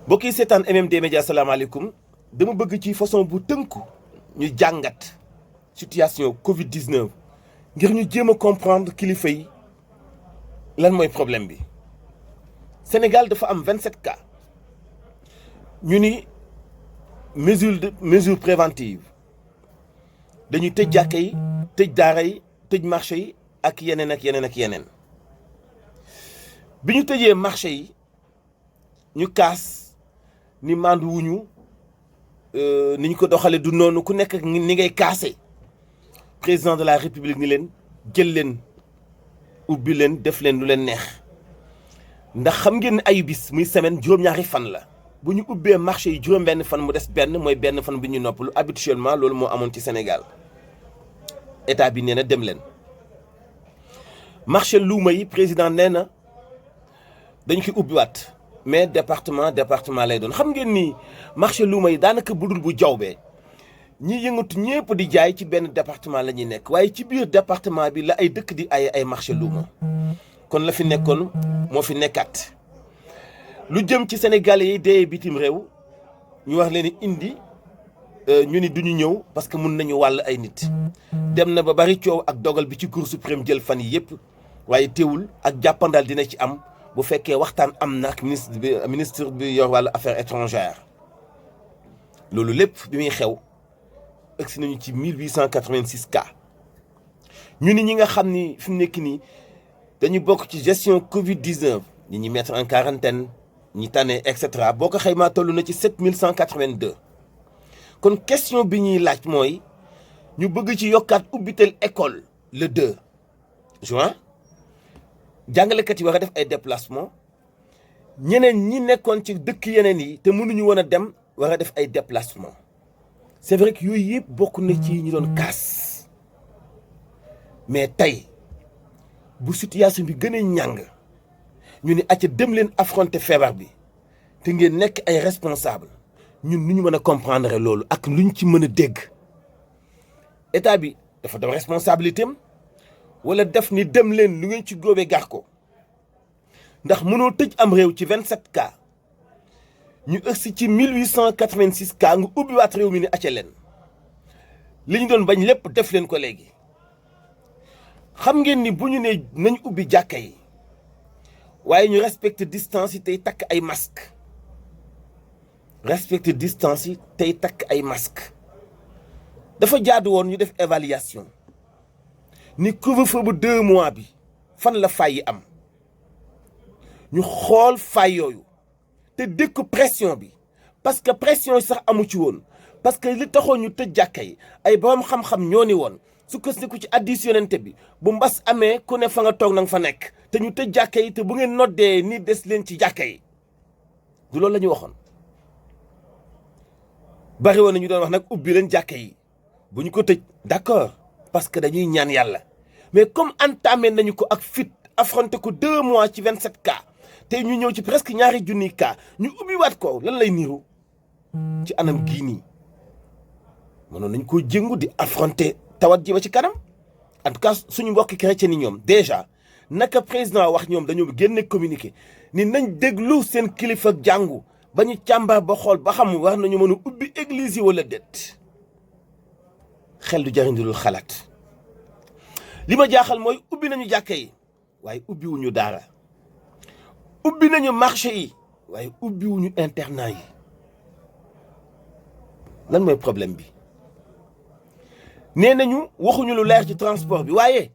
mbokk yi seetaan MMD Média salaamaaleykum dama bëgg ci façon bu tënku ñu jàngat situation Covid 19 ngir ñu jéem a comprendre kilifa yi lan mooy problème bi. Sénégal dafa am 27 cas ñu ni mesure préventive dañuy tëj jàkka yi tëj daara yi tëj marché yi ak yeneen ak yeneen ak yeneen bi ñu tëjee marché yi ñu kaas. ni mandu wuñu ni ñu ko doxale du noonu ku nekk ni ngay kaase président de la république ni leen jël leen ubbi leen def leen lu leen neex ndax xam ngeen ne ay bis muy semaine juróom-ñaari fan la bu ñu ubbee marché yi juróom-benn fan mu des benn mooy benn fan bi ñu noppalu habituellement loolu moo amoon ci Sénégal état bi nee na dem leen marché luuma yi président nee na dañ koy ubbiwaat mais département lay doon xam ngeen ni marché luuma yi daanaka budul bu jawbee ñi yëngatu ñëpp di jaay ci benn département la ñuy nekk waaye ci biir département bi la ay dëkk di ay marché luuma kon la fi nekkoon moo fi nekkaat lu jëm ci sénégalais yi dee bitim réew ñu wax leen indi ñu ni duñu ñëw parce que mun nañu wàll ay nit dem na ba bari coow ak dogal bi ci Cour suprême jël fan yi yëpp waaye teewul ak jàppandal dina ci am bu fekkee waxtaan am na ak ministre bi yor wàllu affaires étrangères loolu lépp bi muy xew agsi nañu ci 1886 cas ñu ni ñi nga xam ni fi mu nekk nii dañu bokk ci gestion Covid 19 ñi ñi mettre en quarantaine ñi tane et cetera boo ko xaymaa toll na ci 7182 kon question bi ñuy laaj mooy ñu bëgg ci yokkaat ubbiteel école le 2 juin. jàngalekat yi war a def ay déplacement ñeneen ñi nekkoon ci dëkk yeneen yi te mënuñu woon a dem war a def ay déplacement c'est vrai que yooyu yëpp bokk na ci ñu doon kaas mais tey bu situation bi gën a ñàng ñu ni acca dem leen affronter feebar bi te ngeen nekk ay responsable ñun nu ñu mën a comprendre loolu ak luñ ci mën a dégg état bi dafa dem responsabilité am wala def ni dem leen lu ngeen ci góobee gax ko ndax mënoo tëj am réew ci 27 cas ñu ëgsi ci 1886 cas nga ubbiwaat réew mi ni acca leen li ñu doon bañ lépp def leen ko léegi xam ngeen ni bu ñu ne nañ ubbi jàkka yi waaye ñu respecte distance yi tey takk ay masque dafa jaadu woon ñu def évaluation ni couvre-feu bu 2 mois bi fan la fay yi am ñu xool fay yooyu te dékku pression bi parce que pression yi sax amu ci woon parce que li taxoon ñu tëj jàkka yi ay borom xam-xam ñoo ni woon sukkandiku ci hadiis Yonent bi bu mbas amee ku ne fa nga toog na nga fa nekk te ñu tëj jàkka yi te bu ngeen noddee ni des leen ci jàkka yi du loolu la ñu waxoon bari woon na ñu doon wax nag ubbi leen jàkka yi bu ñu ko tëj d'accord parce que dañuy ñaan yàlla mais comme entamé nañu ko ak fit affronté ko 2 mois ci 27 cas te ñu ñëw ci presque ñaari junniy cas ñu ubbiwaat ko lan lay niru ci anam gii nii mënoon nañ koo jëngu di affronté tawat ji ba ci kanam en tout cas suñu mbokki chrétien ni ñoom déjà naka président wax ñoom dañoo génne communiqué ni nañ déglu seen kilifa jàngu ba ñu càmbar ba xool ba xam war nañu mën a ubbi église yi wala déet xel du jariñul xalaat li ma jaaxal mooy ubbi nañu jàkka yi waaye ubbiwuñu daara ubbi nañu marché yi waaye ubbiwuñu internat yi lan mooy problème bi nee nañu waxuñu lu leer ci transport bi waaye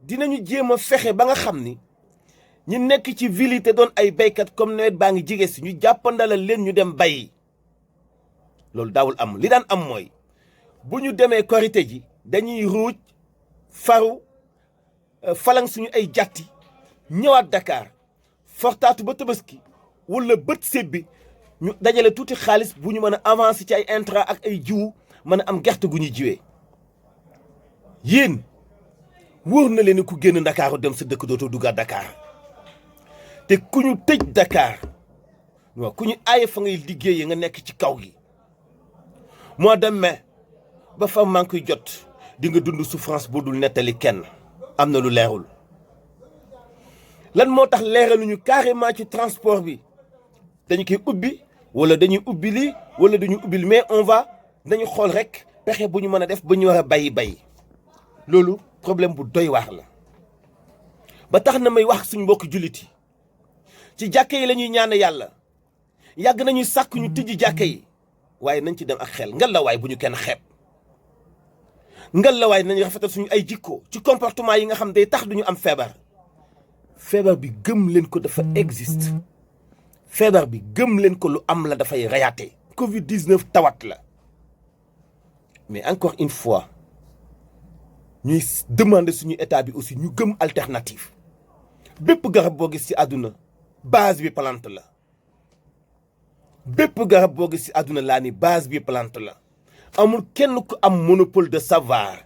dinañu jéem a fexe ba nga xam ni ñu nekk ci ville yi te doon ay béykat comme nawet baa ngi jige si ñu jàppandalal leen ñu dem bayi loolu daawul am li daan am mooy bu ñu demee korité ji dañuy ruuj faru falang suñu ay jàtti ñëwaat Dakar fortaatu ba Tabaski wala bët sébbi ñu dajale tuuti xaalis bu ñu mën a avancer ci ay intrant ak ay jiwu mën a am gerte gu ñuy jiwee yéen wóor na leen ku génn Dakar dem sa dëkk dootoo duggaat Dakar te ku ñu tëj Dakar waaw ku ñu aaye fa ngay liggéeyee nga nekk ci kaw gi mois de mai ba fa maa ngi koy jot di nga dund souffrance boo dul nettali kenn am na lu leerul lan moo tax leeraluñu carrément ci transport bi dañu koy ubbi wala dañuy ubbi lii wala dañuy ubbi mais dañu xool rek pexe bu ñu mën a def ba ñu war a bay loolu problème bu doy waar la ba tax na may wax suñu mbokk jullit yi ci jàkka yi la ñuy ñaan yàlla yàgg nañuy sàkk ñu tijji jàkka yi waaye nañ ci dem ak xel ngal la waay bu ñu kenn xeeb ngal la waay nañu rafetal suñu ay jikko ci comportement yi nga xam day tax duñu am feebar bi gëm leen ko dafa existe feebar bi gëm leen ko lu am la dafay rayaate Covid-19 tawat la mais encore une fois ñuy demander suñu état bi aussi ñu gëm alternative bépp garab boo gis ci àdduna base bi plante la bépp garab boo gis ci àdduna laa ni base bi plante la amul kenn ku am monopole de savoir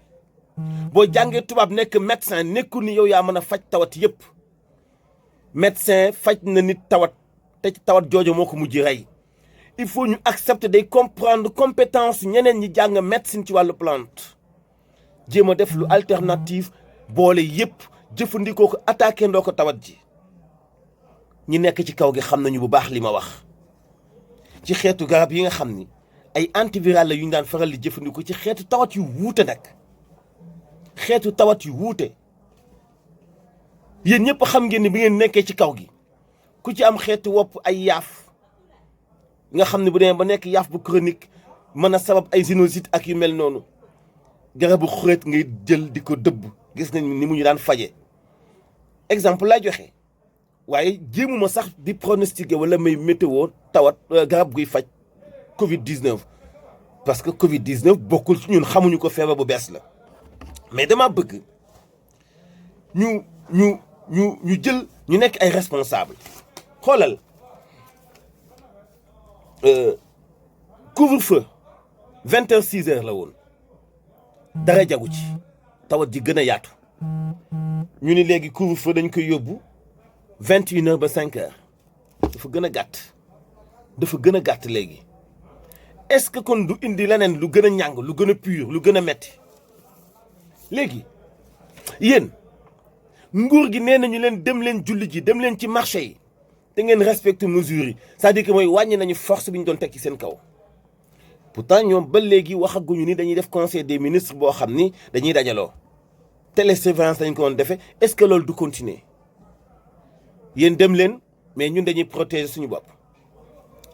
boo jàngee tubaab nekk médecin nekkul ni yow yaa mën a faj tawat yépp médecin faj na nit tawat te tawat jooju moo ko mujj rey il faut ñu accepter day comprendre compétence ñeneen ñi jàng médecine ci wàllu plante jéem a def lu alternative boole yépp jëfandikoo ko attaqué ndoo ko tawat ji ñi nekk ci kaw gi xam nañu bu baax li ma wax ci xeetu garab yi nga xam ni ay antiviral la yu ñu daan faral di jëfandikoo ci xeetu tawat yu wuute nag xeetu tawat yu wuute yéen ñëpp xam ngeen ni bi ngeen nekkee ci kaw gi ku ci am xeetu wopp ay yaaf nga xam ne bu demee ba nekk yaaf bu chronique mën a sabab ay sinusite ak yu mel noonu garabu xureet ngay jël di ko dëbb gis nañ ni mu ñu daan faje exemple laa joxe waaye jéemuma sax di pronostiquer wala may météo tawat garab guy faj Covid-19 parce que Covid-19 bokkul ci ñun xamuñu ko feebar bu bees la mais dama bëgg ñu jël ñu nekk ay responsable xoolal couvre-feu 20h 6h la woon dara jagu ci tawat ji gën a yaatu ñu ni léegi couvre-feu dañ koy yóbbu 21h ba 5h dafa gën a gàtt léegi est-ce que kon du indi leneen lu gën a ñàng lu gën a pur lu gën a metti léegi yéen nguur gi nee nañu leen dem leen julli ji dem leen ci marché yi te ngeen respecté mesures yi c'est-à-dire que mooy wàññi nañu force bi ñu doon teg ci seen kaw pourtant ñoom ba léegi waxaguñu ni dañuy def conseil des ministres boo xam ni dañuy dajaloo télésurveillance lañ ko doon defee est-ce que loolu du continuer yéen dem leen mais ñun dañuy protéger suñu bopp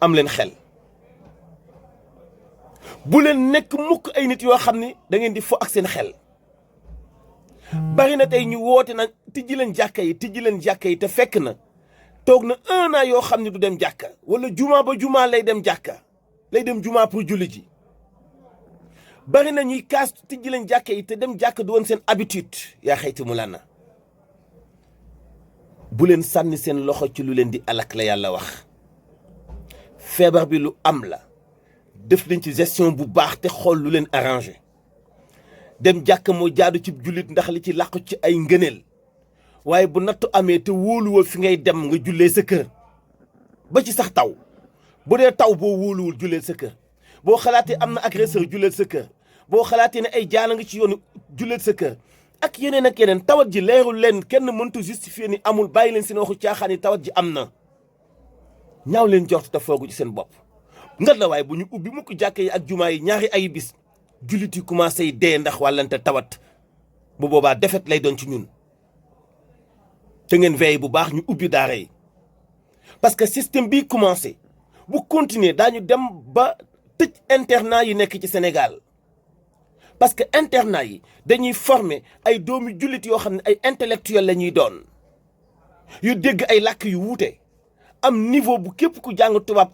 am leen xel bu leen nekk mukk ay nit yoo xam ni da ngeen di fo ak seen xel bari na tey ñu woote na tijji leen jàkka yi te fekk na toog na 1 an yoo xam ne du dem jàkka wala juma ba juma lay dem jàkka lay dem juma pour julli ji bari na ñuy kaas tijji leen jàkka yi te dem jàkka du woon seen habitude yaa xayti mu lana bu leen sànni seen loxo ci lu leen di alak la yàlla wax feebar bi lu am la def leen ci gestion bu baax te xool lu leen arrangé dem jàkka moo jaadu ci jullit ndax li ci làqu ci ay ngëneel waaye bu nattu amee te wóoluwoo fi ngay dem nga jullee sa kër ba ci sax taw bu dee taw boo wóoluwul julleel sa kër boo xalaatee am na agresseur julleel sa kër boo xalaatee ne ay jaana nga ci yoonu julleel sa kër ak yeneen tawat ji leerul leen kenn mëntu justifier ni amul bàyyi leen seen waxu caaxaan yi tawat ji am na ñaaw leen jox te foogu ci seen bopp ngat la waaye bu ñu ubbi mukk jàkka yi ak jumaa yi ñaari ay bis jullit yi commencé dee ndax wàllante tawat bu boobaa defet lay doon ci ñun te ngeen veille bu baax ñu ubbi daara yi parce que système bii commencé bu continuer daañu dem ba tëj internat yi nekk ci Sénégal parce que internat yi dañuy former ay doomi jullit yoo xam ne ay intellectuel la ñuy doon yu dégg ay làkk yu wuute am niveau bu képp ku jàng tubaab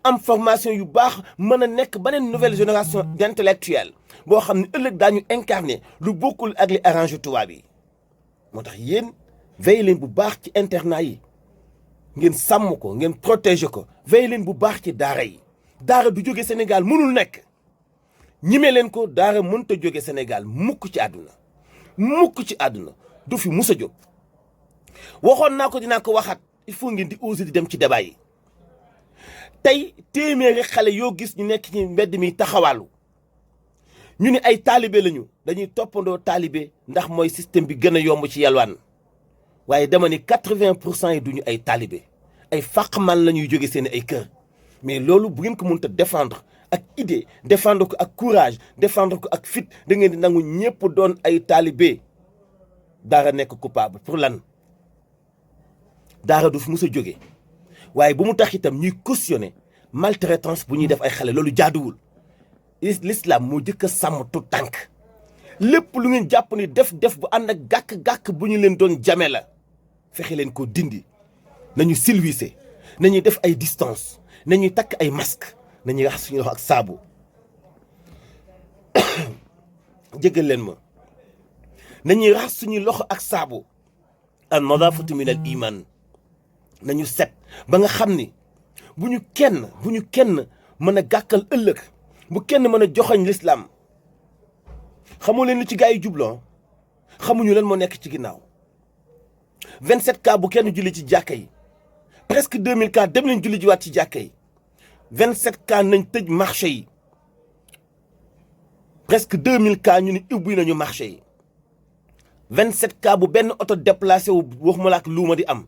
am formation yu baax mën a nekk beneen nouvelle génération d'intellectuels boo xam ne ëllëg daañu incarner lu bokkul ak li arrangé tubaab yi moo tax yéen veille leen bu baax ci internat yi ngeen sàmm ko ngeen protéger ko veille leen bu baax ci daara yi daara du jóge Sénégal mënul nekk ñime leen ko daara mënta jóge Sénégal mukk ci àdduna du fi mus a jóg waxoon naa ko dinaa ko waxaat il faut ngeen di oser di dem ci débat yi tey téeméeri xale yoo gis ñu nekk ci mbedd mi taxawaalu ñu ni ay taalibe lañu dañuy toppandoo taalibe ndax mooy système bi gën a yomb ci yalwaan waaye dama ni 80% yi duñu ay taalibe ay fàqman la ñuy jóge seen ay kër mais loolu bu ngeen ko mënta défendre ak idée défendre ko ak courage défendre ko ak fit da ngeen di nangu ñëpp doon ay talibé daara nekk coupable pour lan daara du fi mus a jóge waaye bu mu tax itam ñuy cautionner maltraitance bu ñuy def ay xale loolu jaaduwul l'islam moo jëkk a sàmm tu tànk lépp lu ngeen jàpp ni def bu ànd ak gàkk-gàkk bu ñu leen doon jame la fexe leen ko dindi nañu silwise nañuy def ay distance nañuy takk ay masque nañuy raxas suñu loxo ak saabu jégal leen ma nañuy raxas suñuy loxo ak saabu an nadaafatu min al iman nañu set ba nga xam ni bu ñu kenn mën a gàkkal ëllëg bu kenn mën a joxoñ l'islam xamoo leen lu ci gars yi jubloo xamuñu lan moo nekk ci ginnaaw 27 cas bu kenn julli ci jàkka yi presque 2000 cas dem leen julli jiwaat ci jàkka yi 27 cas nañ tëj marché yi presque 2000 cas ñu ni ubbi nañu marché yi 27 cas bu benn oto déplacé wu waxuma la ak luuma di am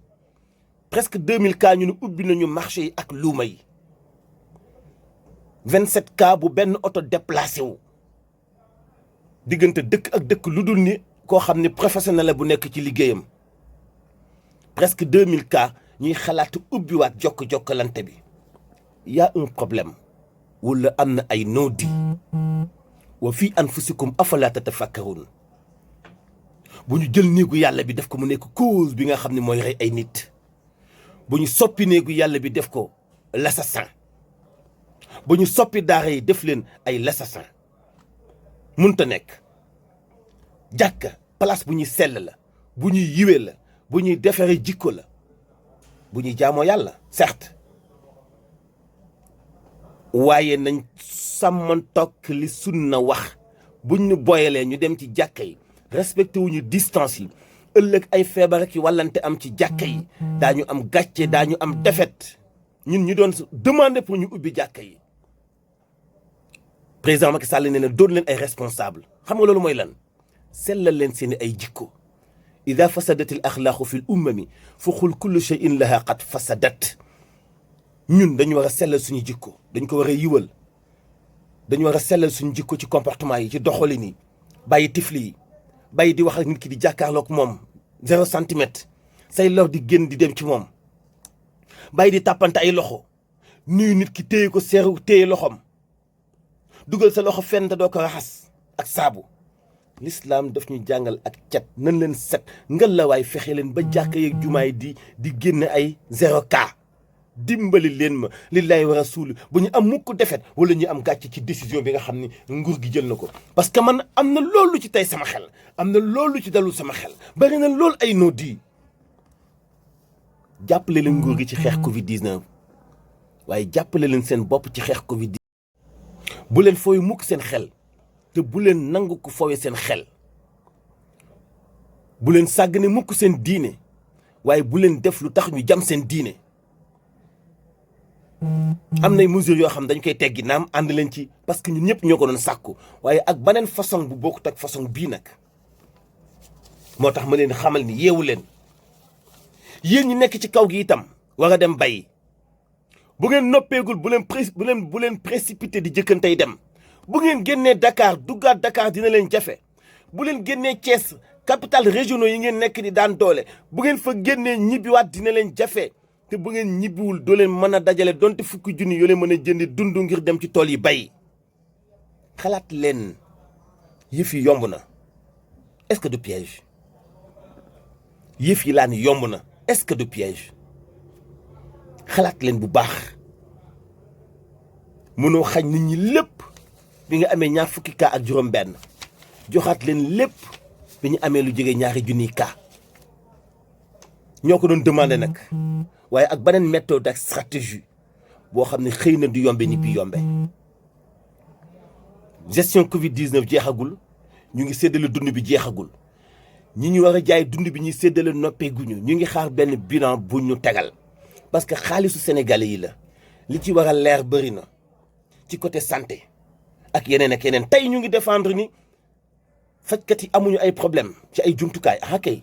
presque 2000 cas ñu ni ubbi nañu marché yi ak luuma yi 27 cas bu benn oto déplacé wu diggante dëkk ak dëkk lu dul ni koo xam ne professionnel la bu nekk ci liggéeyam presque 2000 cas ñuy xalaat ubbiwaat jokkalante bi y a un problème wala am na ay non-dit wa fii anfusikum afala tatafakkarun bu ñu jël néegu yàlla bi def ko mu nekk cause bi nga xam ne mooy rey ay nit bu ñu soppi néegu yàlla bi def ko l'assassin bu ñu soppi daara yi def leen ay l'assassin munta nekk jàkka place bu ñuy sell la bu ñuy yiwee la bu ñuy defaree jikko la bu ñuy jaamoo yàlla certes waaye nañ sàmmantoog li sunna wax buñ ñu boyalee ñu dem ci jàkka yi respecté wuñu distance yi ëllëg ay feebar ak wàllante am ci jàkka yi daañu am gàcce daañu am défaite ñun ñu doon demander pour ñu ubbi jàkka yi président Macky Sall nee na doon leen ay responsable xam nga loolu mooy lan sellal leen seeni ay jikko ida fasadatil axlaaqu fi l ummami fa xul kullu shay'in laha qad fasadat ñun dañu war a sellal suñu jikko dañ ko war a yiwal dañu war a sellal suñu jikko ci comportement yi ci doxalin yi bàyyi tifli yi bàyyi di wax ak nit ki di jàkkaarloog moom 0 centimètre say lor di génn di dem ci moom bàyyi di tàppante ay loxo nuyu nit ki téye ko seeru téye loxom dugal sa loxo fenn te doo ko raxas ak saabu l'islam daf ñu jàngal ak cet nan leen set ngal la waay fexe leen ba jàkka yeeg jumaay di génne ay 0 cas dimbali leen ma lillahi wa rasul bu ñu am mukk defet wala ñu am gàcce ci décision bi nga xam ni nguur gi jël na ko parce que man am na loolu ci tey sama xel am na loolu ci dalul sama xel bari na loolu ay noo di jàppale leen nguur gi ci xeex Covid 19 waaye jàppale leen seen bopp ci xeex Covid 19 bu leen fooy mukk seen xel te bu leen nangu ko fooye seen xel bu leen sàggane mukk seen diine waaye bu leen def lu tax ñu jam seen diine am nay mesures yoo xam dañ koy teggi naam ànd leen ci parce que ñun ñëpp ñoo ko doon sàkku waaye ak beneen façon bu bokkut ak façon bii nag moo tax ma leen xamal ni yeewu leen yéen ñi nekk ci kaw gi itam war a dem bay bu ngeen noppeegul bu leen précipité di jëkkantey dem bu ngeen génnee Dakar duggaat Dakar dina leen jafe bu leen génnee Thiès capital régionaux yi ngeen nekk di daan doole bu ngeen fa génnee ñibbiwaat dina leen jafe te bu ngeen ñibbiwul doo leen mën a dajale donte fukki junni yoo leen mën a jëndi dund ngir dem ci tool yi bay xalaat leen yëf yi yomb na est-ce que du piège yëf yi laa ni yomb na est-ce que du piège xalaat leen bu baax mënoo xañ nit ñi lépp bi nga amee ñaar fukki cas ak juróom benn joxaat leen lépp bi ñu amee lu jege ñaari junniy cas ñoo ko doon demandé nag waaye ak beneen méthode ak stratégie boo xam ne xëy na du yombe ni bi yombe gestion Covid 19 jeexagul ñu ngi séddale dund bi jeexagul ñi ñu war a jaay dund bi ñuy séddale noppeeguñu ñu ngi xaar benn bilan bu ñu tegal parce que xaalisu sénégalais yi la li ci war a leer bëri na ci côté santé ak yeneen tey ñu ngi défendre ni fajkat yi amuñu ay problème ci ay jumtukaay ah kay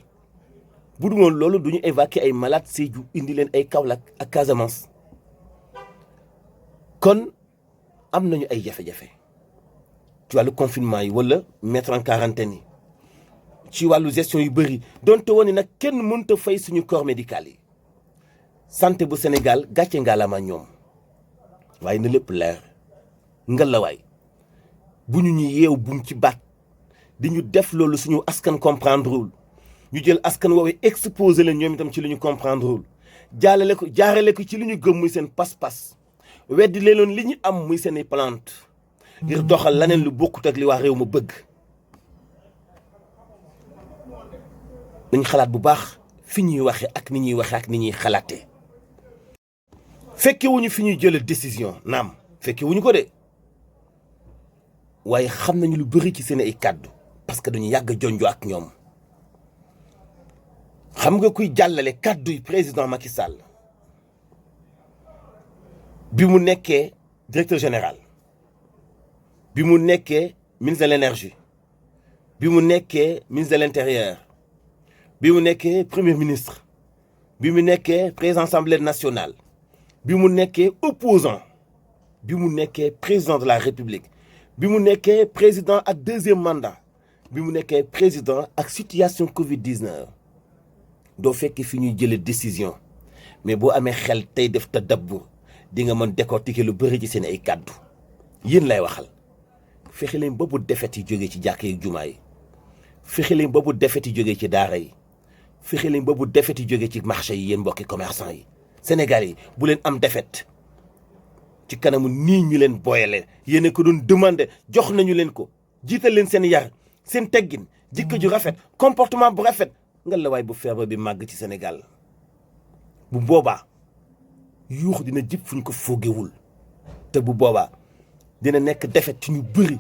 bu dul woon loolu du ñu évacuer ay malades Sédhiou indi leen ay Kaolack ak Casamance kon am nañu ay jafe-jafe ci wàllu confinement yi wala mettre en quarantaine yi ci wàllu gestion yu bëri donte woon ni nag kenn mënut a fay suñu corps médical yi santé bu Sénégal gàcce ngaalama ñoom waaye na lépp leer ngalawaay bu ñu yeew buum ci baat di ñu def loolu suñu askan comprendrewul ñu jël askan woowee exposé leen ñoom itam ci li ñu comprendrewul jaarale ko ci li ñu gëm muy seen pas-pas weddi leen li ñu am muy seen i plante ngir doxal laneen lu bokkut ak li waa réew ma bëgg nañ xalaat bu baax fi ñuy waxe ak ni ñuy waxe ak ni ñuy xalaatee fekke wuñu fi ñuy jële décision naam fekke wuñu ko de waaye xam nañu lu bëri ci seen ay kàddu parce que dañu yàgg jonjo ak ñoom xam nga kuy jàllale kàddu yi président Macky Sall bi mu nekkee directeur général bi mu nekkee ministre de l'énergie bi mu nekkee ministre de l'intérieur bi mu nekkee premier ministre bi mu nekkee président assemblée nationale bi mu nekkee opposant bi mu nekkee président de la république bi mu nekkee président ak deuxième mandat bi mu nekkee président ak situation Covid-19 doo fekk fi ñuy jëlee décision mais boo amee xel tey def tadabbur di nga mën décortiquer lu bëri ci seen ay kàddu yéen lay waxal fexe leen ba bu defet yi jógee ci jàkka yi jumaa yi fexe leen ba bu defet yi jógee ci daara yi fexe leen ba bu defet yi jógee ci marché yi yéen mbokki commerçant yi Sénégal yi bu leen am defet ci kanamu nii ñu leen booyale yéen a ko doon demandé jox nañu leen ko jiital leen seen yar seen teggin jikko ju rafet comportement bu rafet nga la waay bu feebar bi màgg ci Sénégal bu boobaa yuux dina jib fu ñu ko foogewul te bu boobaa dina nekk defet ci ñu bëri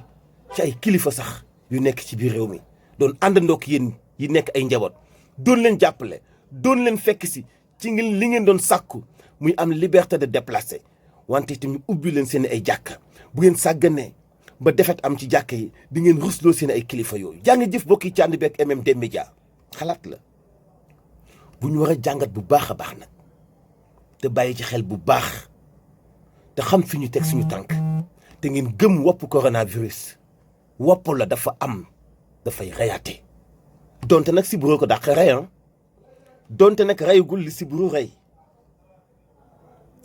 ci ay kilifa sax yu nekk ci biir réew mi doon àndandook yéen yi nekk ay njaboot doon leen jàppale doon leen fekk si ci li ngeen doon sàkku muy am liberté de déplacer wante itam ñu ubbi leen seen ay jàkka bu ngeen sàgganee ba defet am ci jàkka yi di ngeen rusloo seen ay kilifa yooyu jaa ngi jëf bokki ci ànd beeg MMD Média xalaat la bu ñu war a jàngat bu baax a baax nag te bàyyi ci xel bu baax te xam fi ñu teg suñu tànk te ngeen gëm wopp coronavirus wopp la dafa am dafay reyaate donte nag sibiru ko dàq rey donte nag reyagul li sibiru rey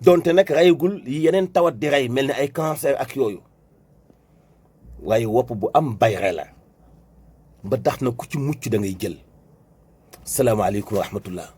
donte nag reyagul yi yeneen tawat di rey mel ni ay cancer ak yooyu waaye wopp bu am bayre la ba tax na ku ci mucc da ngay jël salaamaaleykum wa rahmatullah